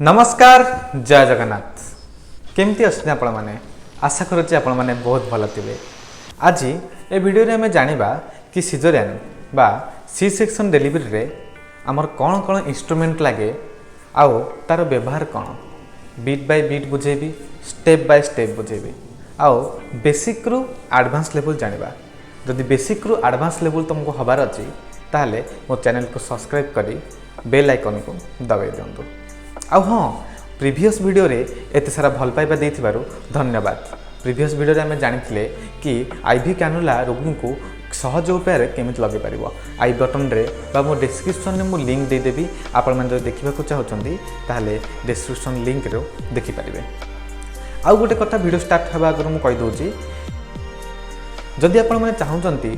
नमस्कार जय जगन्नाथ केमती अच्छे आपण मैंने आशा करुच्चे आपण मैंने बहुत भल थे। आज ए वीडियो रे हमें जानिबा कि सिजरियन बा सी सेक्शन डेलीवरी रे आमर कौन कौन इंस्ट्रूमेंट लगे आउ तार व्यवहार कौन बीट बाय बीट बुझेबी स्टेप बाय स्टेप बुझेबी आउ बेसिक रु एडवांस लेवल जानिबा। जदि बेसिक रु एडवांस लेवल तुमको हबार अच्छी ताहले मो चैनल को सब्सक्राइब करी बेल आइकन को दबाई दिंतु। आउ हाँ प्रीवियस वीडियो रे एते सारा भल पाइबा देथिबारु धन्यवाद। प्रीवियस वीडियो रे हमें जानिथिले कि आईवी कैनुला रोगी को सहज उपाय केमिति लगे पारिबो। आई बटन रे बा मो डिस्क्रिप्शन रे मो लिंक दे देबी। आपण मन जो देखिबा को चाहउछंती ताहले डिस्क्रिप्शन लिंक रो देखि पारिबे। आउ गोटे कथा वीडियो स्टार्ट हबा आगर मु कहि दोची जदि आपण माने चाहउछंती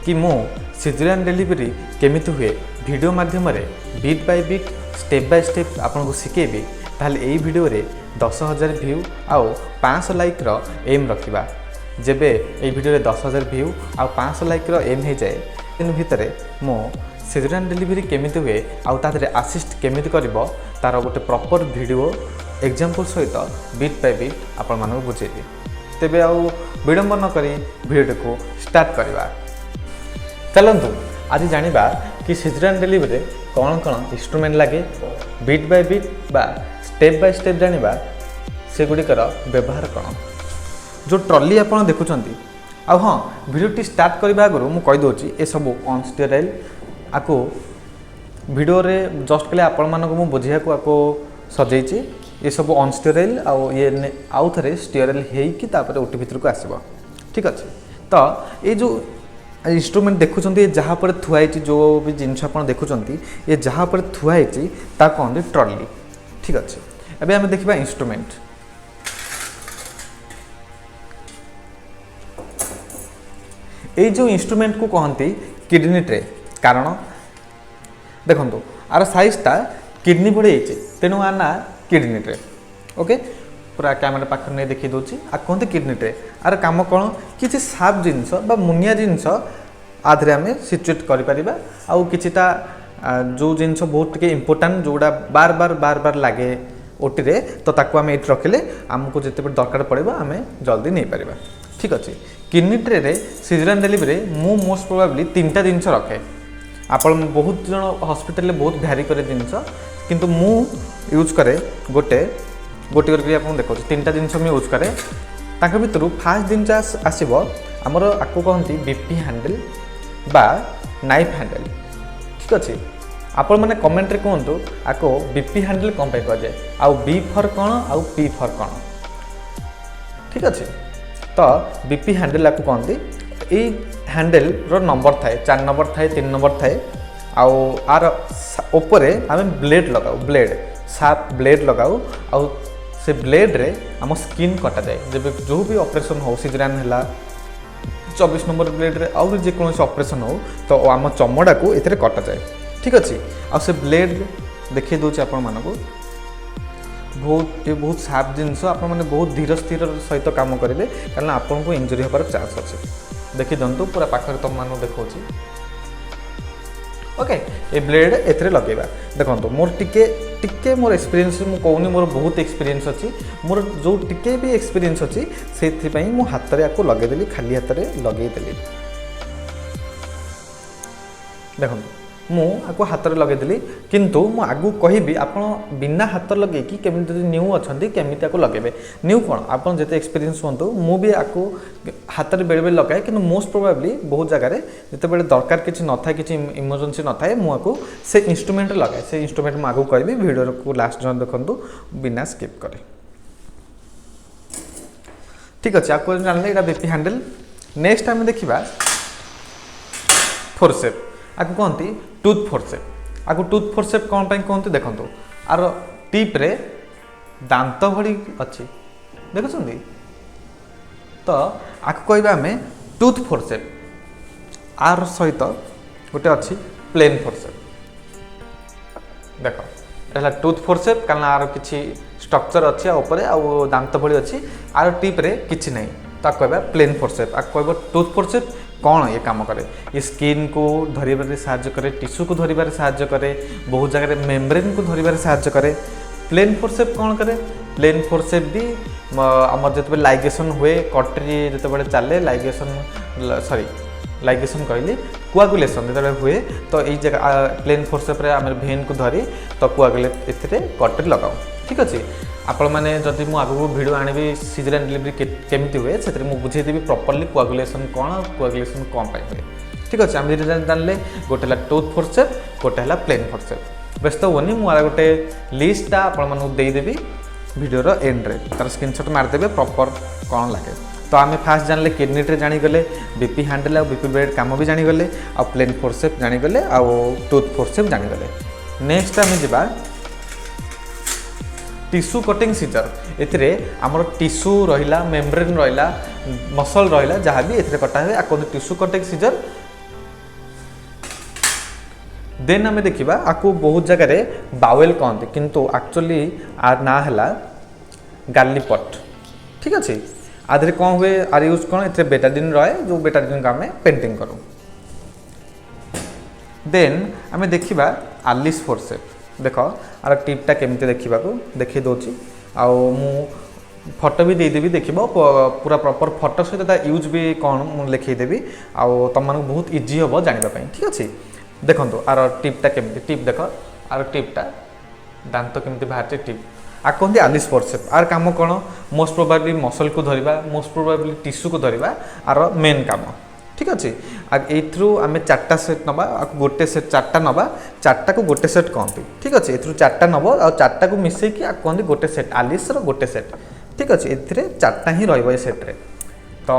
कि मो सिजरियन डिलीवरी केमिति हुए वीडियो माध्यम रे beat by beat step by step आपन को सिखेबी ताहले एई वीडियो रे 10,000 व्यू आउ 500 लाइक रो एम रखिबा। जेबे एई वीडियो रे 10,000 व्यू आउ 500 लाइक रो एम हे जाए दिन भितरे मो सिजरियन डिलीवरी केमिति हुए आउ तादरे असिस्ट केमिति करबो तार गोटे प्रॉपर वीडियो एग्जांपल सहित बीट बाय बीट आपन मानक बुझेबी। तेबे आउ विडंब न करी वीडियो को स्टार्ट करबा। चलंतु आज जानिबा कि सिजरियन डिलीवरी कौन कौन इंस्ट्रूमेंट लगे बीट बाय बीट बा स्टेप बाय स्टेप जानिबा से गुड़िकर व्यवहार कौन जो ट्रॉली आपन देखुचंती। आ हाँ वीडियो स्टार्ट करबा आगु मु कहि दोची ए सब ऑन स्टीराइल आको वीडियो रे जस्ट कले आपण मानको मु बुझिया को आको सजेइची ए सब ऑन स्टीराइल आ ये आउ थरे स्टीराइल हेई कि तापर ओटी भीतर को आसीबो। ठीक अछि तो ए जो इंस्ट्रूमेंट देखुं जहाँ पर थुआई जो भी जिनस आप देखुं ये जहाँ पर थुआई कहते ट्रॉली। ठीक अच्छे एबे आम देखा इंस्ट्रूमेंट ये जो इंस्ट्रूमेंट को कहते किडनी ट्रे कारण देखो आर साइजटा किडनी भड़ी तेणु आ ना किडनी ट्रे। ओके पूरा कैमेरा पाख नहीं देखी दूसरी आ कहते किडनी ट्रे आर कम कौन किसी साफ जिनस बा मुनिया जिनस आधे आम सिचुएट कर आउ किछिटा जो जिनस बहुत टे इम्पोर्टाट जोड़ा बार बार बार बार लगे ओटी रे तो ताकू आम ये रखिले आमको जिते दरकार पड़े आम जल्दी नहीं पार। ठीक अच्छे किडनी ट्रे रे सिजरियन डिलीवरी मु मोस्ट प्रोबेबली 3टा जिनस रखे। आपण बहुत जन हॉस्पिटल में बहुत भैरी करे जिनस किंतु मु यूज करे गोटे गोटे करके आप देखो 3टा जिनस मुझे यूज करे ताक भितर फास्ट जिनस आसब आमर आपको कहती बीपी हैंडल बा नाइफ हैंडल। ठीक अच्छे आपण मैंने कमेंट रे कहतु आपको बीपी हैंडल कौन पे कह जाए आउ बी फर कौन आउ पी फर कौन। ठीक अच्छे तो बीपी हैंडल आपको कहती ये हैंडल रो नंबर थाए 4 नंबर थाए 3 नंबर थाए आउ आर ऊपर आम ब्लेड लगाऊ ब्लेड साफ ब्लेड लगाऊ आउ से ब्लेड रे आम स्किन कटा जाए जब जो भी ऑपरेशन हो सिजरियन है 24 नंबर ब्लेड रे आउ जेकोसी ऑपरेशन हो तो आम चमड़ा को एथे कटा जाए। ठीक अच्छे आ से ब्लेड देखी दूचे आपण मानक बहुत साफ जिनस आप बहुत धीर स्थिर सहित काम करेंगे कारण आपन को इंजुरी होबार चांस अच्छे। देखी दिंतु पूरा पाखर तुम मान देखा। ओके ये ब्लेड एथरे लगेगा देखो मोर टिके मोर एक्सपीरियंस मु कहूनी मोर बहुत एक्सपीरियंस अच्छी मोर जो टिके भी एक्सपीरियंस अच्छी से मु हाथ में आपको लगेदेली खाली हाथ में लगेदेली देखो मु आपको हाथ में लगेदेली किंतु मु आगु कहबी आप बिना हाथ लगे कि केमी न्यू अच्छा केमी लगे न्यू कौन आप जिते एक्सपीरियंस हूँ मु भी आपको हाथ में बेले बेले लगाए कि मोस्ट प्रोबेबली बहुत जगह जिते बड़े दरकार किसी न था कि इमरजेंसी न था मुझे से इंस्ट्रूमेंट लगाए से इंस्ट्रूमेंट मुझे आगू कहबी वीडियो को लास्ट जन देखु बिना स्किप करे। ठीक अच्छे आपको जानले यहाँ बीपी हैंडल। नेक्स्ट आम देखा फोरसेप आपको कहती टूथ फोरसेप आपको टूथ फोरसेप कौन पाई कहते देखो आर टिप रे दांत भड़ी अच्छी देखुं तो आपको कहवा आम टूथ फोरसेप आर सहित गोटे अच्छी प्लेन फोरसेप देख है टूथ फोरसेप कारण आर किसी स्ट्रक्चर अच्छी ऊपर आउ दांत भड़ी अच्छी आर टिप रे किसी नहीं तो कहवा प्लेन फोरसेप आपको कह टूथ फोरसेप कौन ये काम करे ये स्किन को धरबार साहाय्य करे टिश्यू को धरबार साहाय्य करे बहुत जगह मेम्ब्रेन को धरबार साहाय्य करे प्लेन फोर्सेप कौन करे प्लेन फोर्सेप भी आम जो लाइगेसन हुए कटरी जो चले लाइगेसन सॉरी लाइगेसन कहली कोआगुलेशन जो हुए तो ये जगह प्लेन फोर्सेप आम भेन को धरी तो कोआगुलेट ए कटरी लगाऊ ठीक अच्छे आपण मैंने जदि मुझे आगू भिड आनी सीजरियन डिलीवरी केमती हुए से बुझेदेवी प्रॉपर्ली कोआगुलेशन कौन कोआगुलेशन कौन पाई हुए ठीक अच्छे आम जानले गोटे है टूथ फोर्सेप गोटे है प्लेन फोर्सेप व्यस्त हुए मुझे गोटे लिस्टा आपदेवी भिडर एंड्रे तार स्क्रीनशॉट मारदेवे प्रॉपर कौन लगे तो आम फास्ट जानले किडनी ट्रे जानीगले बीपी हैंडल और बीपी बेड कम भी जानीगले आ प्लेन फोर्सेप जानीगले आ टूथ फोर्सेप जानीगले नेक्स्ट आम जा टिश्यू कटिंग सीजर ए आमर टिश्यू रहा मेम्ब्रेन रहा मसल रहा जहाँ भी ए कटा हुए आपको टिश्यू कटिंग सीजर देन आम देखा आपको बहुत जगह बावेल कहते किंतु एक्चुअली आर ना है गार्लीपट ठीक अच्छे आधे कौन हुए आर यूज कौन ए बेटाडिन रहे जो बेटाडिन को आम पेंटिंग करूँ देन आम देखा आलिस फोर्सेप देख आर टिप्टा केमती देखा देखी दूसरी फोटो भी देदेवी देख पूरा प्रॉपर फोटो सहित यूज भी कौन मुझे लिखईदेवी आउ तुम बहुत इजी हम जानापी ठीक अच्छे देखो आर टिप्टा केमती टिप देख आर टिप्टा दांत केमती बाहर टिप आ कहते आलिस फोर्सेप आर काम कौन मोस्ट प्रोबाब्ली मसल को धरवा मोस्ट प्रोबाब्ली टिश्यू को धरवा आर मेन काम ठीक अच्छे एथरू आम चार्टा सेट नवा गोटे सेट चार्टा नवा चार्टा को गोटे सेट कहते ठीक अच्छे एथरू चार्टा नब आ चार्टा को मिसेक कहते गोटे सेट आलिस गोटे सेट ठीक अच्छे ए चार्टा ही रेट्रे तो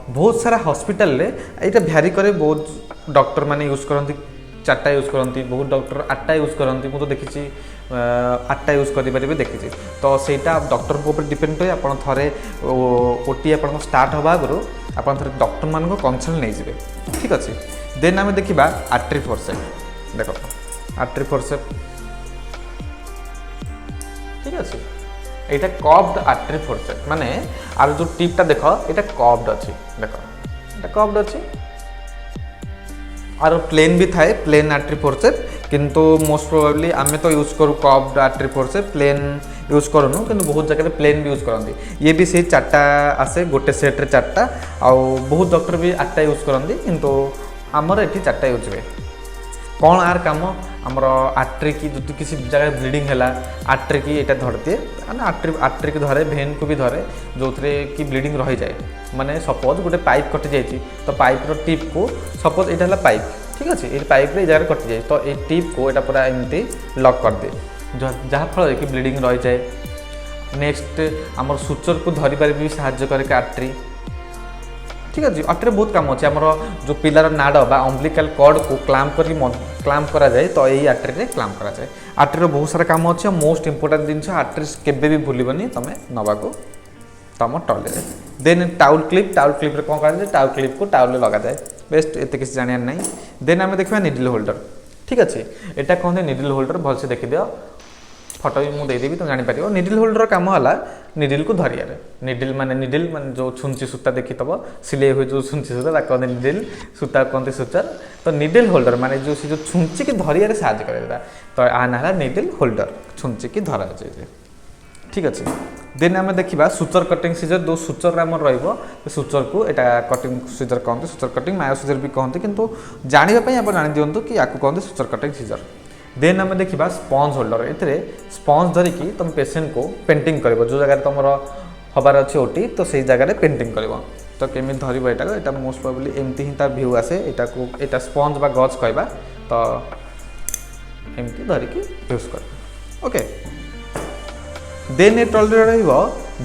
बहुत सारा हॉस्पिटल रे ये भ्यारी करे बहुत डॉक्टर माने यूज करती चार्टा यूज करती बहुत डॉक्टर 8टा यूज करती मुझे देखी 8टा यूज करें देखी तो सहीटा डॉक्टर को डिपेंड करे आप थे ओटी आप स्टार्ट हवा आगु आप थे डॉक्टर मान कनसल्ट नहीं जाए ठीक अच्छे देन आम देखा आर्टरी फोर्सेप देख आर्टरी फोर्सेप ठीक अच्छे यहाँ कर्व्ड आर्टरी फोर्सेप माने आर जो टिप्टा देख यहाँ कर्व्ड अच्छी देख ये कर्व्ड अच्छी आर प्लेन भी थाए प्लेन आर्टरी फोर्सेप किंतु मोस्ट प्रोबेबली आम तो यूज करूँ curved artery forceps plain use करूँ कि बहुत जगह प्लेन भी यूज करती ये भी से 4टा आसे गोटे सेट्रे 4टा आउ बहुत डॉक्टर भी 8टा यूज करती किंतु आमर ये 4टा यूज हुए कौन आर काम आमर आर्टरी की जो किसी जगह ब्लीडिंग है आर्टरी की यहाँ धर दिए आर्टरी की धरे भेन को भी धरे जो कि ब्लीडिंग रही जाए माने सपोज गोटे पाइप कटि जाइए तो पाइप टिप को सपोज यहाँ है पाइप ठीक अच्छे ये पाइप रे जगह कटि जाए तो ये टिप को यहाँ पूरा एमती लक कर दिए जहाँफल कि ब्लीडिंग रही जाए नेक्स्ट आमर सुचर को धरिपारे भी साहाय्य करे आर्टरी ठीक अच्छे आर्टरी बहुत काम अच्छे आमर जो पिलार नाड़ बा अम्बिलिकल कॉर्ड को क्लाम्प करा जाए तो यही आर्टरी रे क्लाम्प करा जाए आर्टरी बहुत सारा काम अच्छे मोस्ट इंपोर्टेंट जिनस आर्टरी केबे भी भूलबनी तुम नवाको तुम टॉयलेट देन टाउल क्लिप रे कौन कर टाउल क्लिप को टाउल लगा जाए बेस्ट एत किसी जानियार नहीं देन आम देखा निडल होल्डर ठीक अच्छे यहाँ कहते निडल होल्डर भलसे देखी दियो फोटो भी मुझे देदेवी तुम जापर निडल होल्डर काम है निडल को धरियार निडल माने जो छुंची सूता देखी तब सिले हुए जो छुंची सूता कहते निडल सूता कहते सूचर तो निडल होल्डर माने जो सी जो छुंची की धरियार साहय करेगा तो आ ना निडल होल्डर छुंची की धरा जाए ठीक अच्छे देन आम देखा सुचर कटिंग सीजर जो सुचर आम रुचर को यहाँ कटिंग सीजर कहते सुचर कटिंग मायो सीजर भी कहते किंतु जानापी आप जानी दिंतु कि आपको कहते सुचर कटिंग सीजर देन आम देखा स्पंज होल्डर ए स्पंज धरिकी तुम पेसेंट को पेंटिंग कर जो जगह तुम हबार अच्छे ओटी तो से जगह पेंटिंग कर तो केमी धर यहाँ मोस्ट प्रोबेबली एमती ही तार भ्यू आसे यहाँ स्पंज बा गज कहवा तो एमती धरिकी यूज कर ओके देन ये टॉयलेट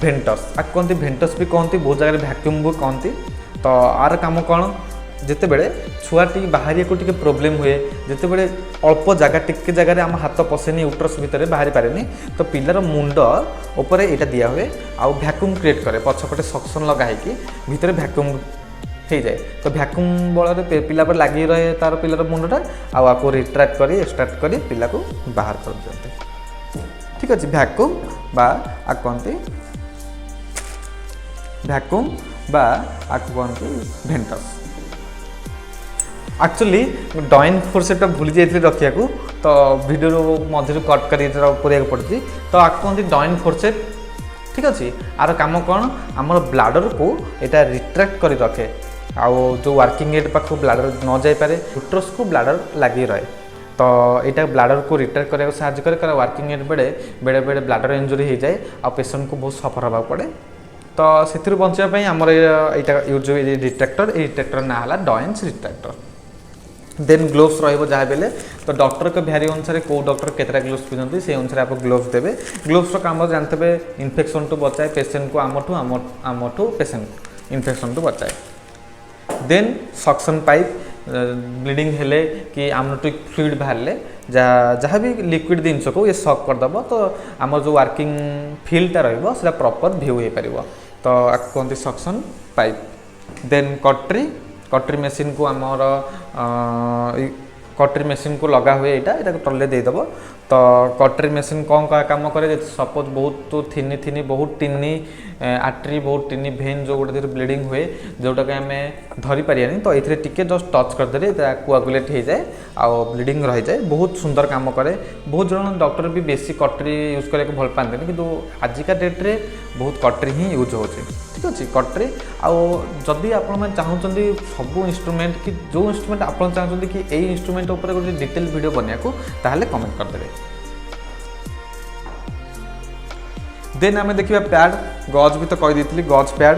भेंटस आपको कहते भेंटस भी कहते बहुत जगह भैक्यूम भी कहते तो आर काम कौन जिते बड़े छुआटी बाहर को टे प्रोब्लेम हुए जिते बड़े अल्प जगह टिके जगह आम हाथ पशेनि यूट्रस भितर बाहरी पारे तो पिलार मुंड उपर यहाँ दिया हुए आउ भैक्यूम क्रिएट करे पछपटे सक्शन लगाई भितर भैक्यूम हो जाए तो भैक्यूम बल पिला पर लगी रहे तार पिलार मुंडा आपको रिट्रैक्ट कर एक्सट्रैक्ट कर पिला को बाहर कर दिखते ठीक अच्छे भैक्यूम बा आपको कहते भैक्यूम बा आपको कहते भेंटस एक्चुअली डॉइन फोर्सेप्टा भूली जाइए रखा तो वीडियो मझे कट कर पड़ी तो आपको कहते डॉइन फोर्सेप। ठीक अच्छे आर कम कौन आम ब्लाडर को यहाँ रिट्रैक्ट कर रखे आउ जो वर्किंग एड पाख ब्लाडर न जापे यूट्रस को ब्लाडर लगी रहे तो यहाँ ब्लाडर को रिट्रैक्ट करने को साहाय्य करे कारण वर्किंग एड बेले बेले बेले ब्लाडर इंजुरी हो जाए आ पेशेंट को बहुत सफर होगा पड़े तो से बचाई आमर यहाँ यूज रिट्रैक्टर रिट्रैक्टर ना है डॉइन्स रिट्रैक्टर। देन ग्लोव्स रहिबो जहाँ बेले तो डॉक्टर के भ्यारी अनुसार कौ डॉक्टर केतरा ग्लोव्स पिंधती से अनुसार आप ग्लोव्स देवे। ग्लोव्स काम जानते हैं इन्फेक्शन टू बचाए पेशेंट को आमठू पेशेंट इन्फेक्शन टू बचाए। देन सक्शन पाइप ब्लीडिंग हेले कि आमनोटिक फ्लूइड बाहर जहाँ भी लिक्विड जिनस को ये सक करदेव तो आम जो वर्किंग फील्डटा रहा प्रॉपर व्यू हो पार तो कहते सक्शन पाइप। देन कटरी मेसीन को आमर कटरी मेसीन को लगा हुए यहाँ टले देदेव तो कटरी मेसीन कौन काम करे सपोज बहुत थिनी बहुत टिनी आर्टरी बहुत टिनी भेन जो गोटे ब्लीडिंग हुए जोटा कि आम धरी पारानी तो ये टिके जस्ट टच करदे कोआगुलेट हो जाए आउ ब्लीडिंग रही जाए बहुत सुंदर काम करे। बहुत जन डॉक्टर भी बेसी कटरी यूज करने को भल पाते कि आजिका डेट्रे बहुत कटरी ही यूज हो। ठीक अच्छे कटरी आदि आपण चाहते सब इंस्ट्रूमेंट कि जो इंस्ट्रूमेंट आप चाहते कि यही इंस्ट्रूमेंट उपर गोटे डिटेल वीडियो बनिया ताहले कमेंट करदे। देन आम देखा पैड गज भी तो कहीदी गज पैड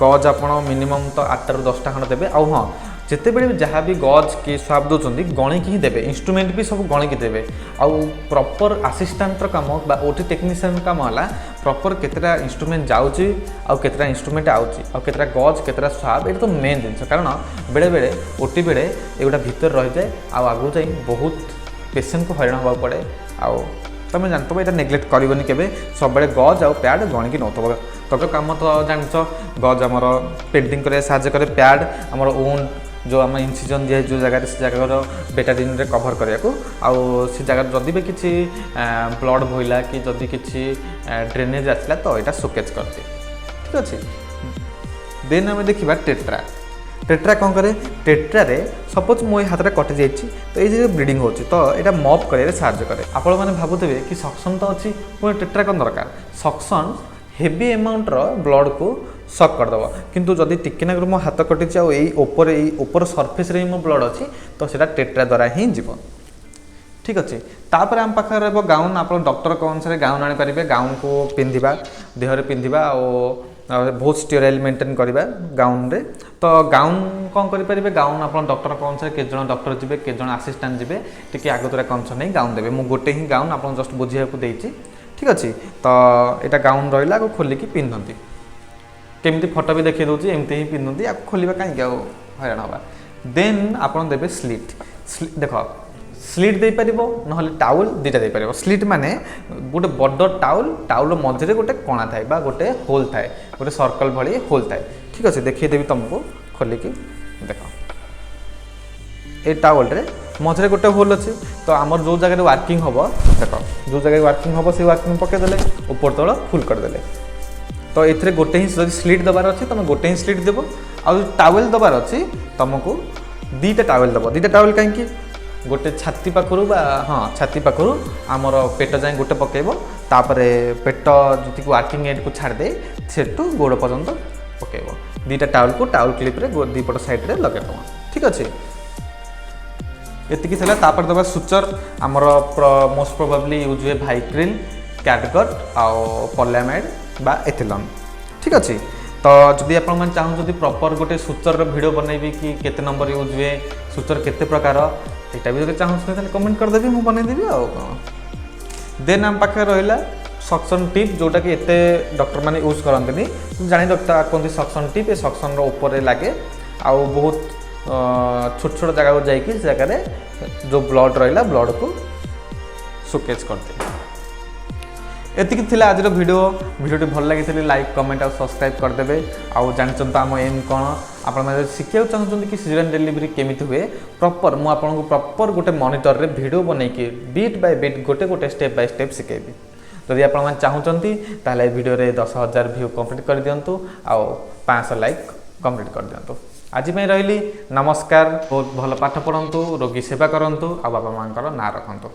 गज आप मिनिमम तो 8 ରୁ 10टा खंड देवे आउ हाँ जिते बड़े जहाँ भी गज के स्वाब दौरान गणिक ही देवे इंस्ट्रूमेंट भी सब गणिक देवे आउ प्रॉपर असिस्टेंट काम ओटी टेक्नीशियन काम है प्रॉपर केतरा इंस्ट्रूमेंट जाऊँगी आउ केतरा इंस्ट्रूमेंट आउची आउ केतरा गज केतरा स्वाब ये तो मेन जिन कारण बेले बेले ओटी बेले एगुटा भीतर रही जाए आगू जा बहुत पेशेंट को हैरान होगा पड़े आउ तुम जानते यहाँ नेग्लेक्ट करनी के सब गज आउ पैड गणिकी नौथब तो कम तो जानच गज आमर पेंटिंग कर साहाय्य करे पैड आमर ओन जो आम इनसीजन दिए जो जगह से जगह बेटाडिन रे कभर करने को आउ से जगह जदि भी किसी ब्लड बोला कि जदि किसी ड्रेनेज आसला तो यहाँ शोकेज करते। ठीक अच्छे देन आम देखा टेट्रा टेट्रा कौन करे टेट्रा रे सपोज मो हाथ में कटि जाइए तो ये ब्लीडिंग होची तो यहाँ मॉप कर साहाय्य करे। आपण मैंने भावुवे कि सक्शन तो अच्छी पुणी टेट्रा कौन दरकार सक्शन हेवी अमाउंट ब्लड को सक करदेव किंतु जदि टिके नागर मो हाथ कटिच आपर सरफेस रे मो ब्लड अच्छी तो सीटा टेट्रा द्वारा ही जीव। ठीक अच्छे तापर आम पाखे रहा गाउन आप डॉक्टर को अनुसार गाउन आनीपारे गाउन को पिंधा देहरे पिंधा बहुत स्टेराइल मेंटेन करवा गाउन रे तो गाउन कौन करें गाउन आप डॉक्टर को अनुसार के जन डॉक्टर जी के जन आसिस्टेंट जी टी आगतुरा कंसर्न नहीं गाउन देवे मु गोटे ही गाउन आप जस्ट बुझे देती। ठीक अच्छे तो यहाँ गाउन रहा खोलिकी पिंधती केमती फोटो भी देखी दूसरी एमती ही पिंधती आपको खोलिया कहीं हैरान हवा। देन आप देवे स्लीट देख स्लीट दे पार ना टाउल दुटा दे पार स्लीट माने गोटे बड़ टाउल मझे गोटे कणा थाए गोटे होल थाए गोटे सर्कल भली होल थाए। ठीक अच्छे देखीदेवी तुमको खोलिकी देख ए टाउल रे मझे गोटे होल अच्छे तो आमर जो जगह वर्किंग हम देख जो जगह वर्किंग हम से वर्किंग पकईदे ऊपर तल फुल करदे तो ये गोटे ही जब स्लीट दबार अच्छे तुम गोटे ही स्लीट देव आ टावेल दबार अच्छी तुमको दीटा टावेल दब दीटा टावेल कहीं गोटे छाती पाखु हाँ छाती पाखु आमर पेट जाए गोटे पकेब तापर पेट जी वर्किंग एड को छाड़दे सेठू गोड़ पर्यंत पकेब दीटा टावेल को टावेल क्लिप रे दीपट साइड रे लगेद। ठीक अच्छे ये तापर दबा सुचर आमर मोस्ट प्रोबेबली यूज हुए भाइक्रिल कैटगट आउ पॉलियामाइड बा एथिलॉन। ठीक अच्छे तो जदि आप चाहते प्रॉपर गोटे सुचर वीडियो बनैबी कि केते नंबर यूज हुए सुचर केते प्रकार यहाँ भी जो चाहते कमेंट करदेवी मुझे बनईदेवी आउ। देन आम पाखे रहा सक्शन टिप जोटा कि एते डॉक्टर मैंने यूज करते जानी डॉक्टर कहते सक्शन टिप ये सक्शन ऊपर लगे आउ बहुत छोट छोट जगह को जाकि जगह जो ब्लड रहा ब्लड को शोकेज करते। एतिक थिला आज भिडियोटी भल लगी लाइक कमेंट और सब्सक्राइब करदे आउ जानते आम एम कौन आप शिखा चाहते कि सीजन डिलीवरी केमी हुए प्रॉपर मुझे प्रॉपर गोटे मॉनिटर रे वीडियो बनईकि बीट बाय बीट गोटे गोटे स्टेप बाय स्टेप शिखेबी जदि आप चाहते ताहले वीडियो रे 10,000 व्यू कंप्लीट कर दिंतु आउ 500 लाइक कंप्लीट कर दिंतु। आज रही नमस्कार। बहुत भल पाठ पढ़ु रोगी सेवा करूँ आ बापा माँ ना रखु।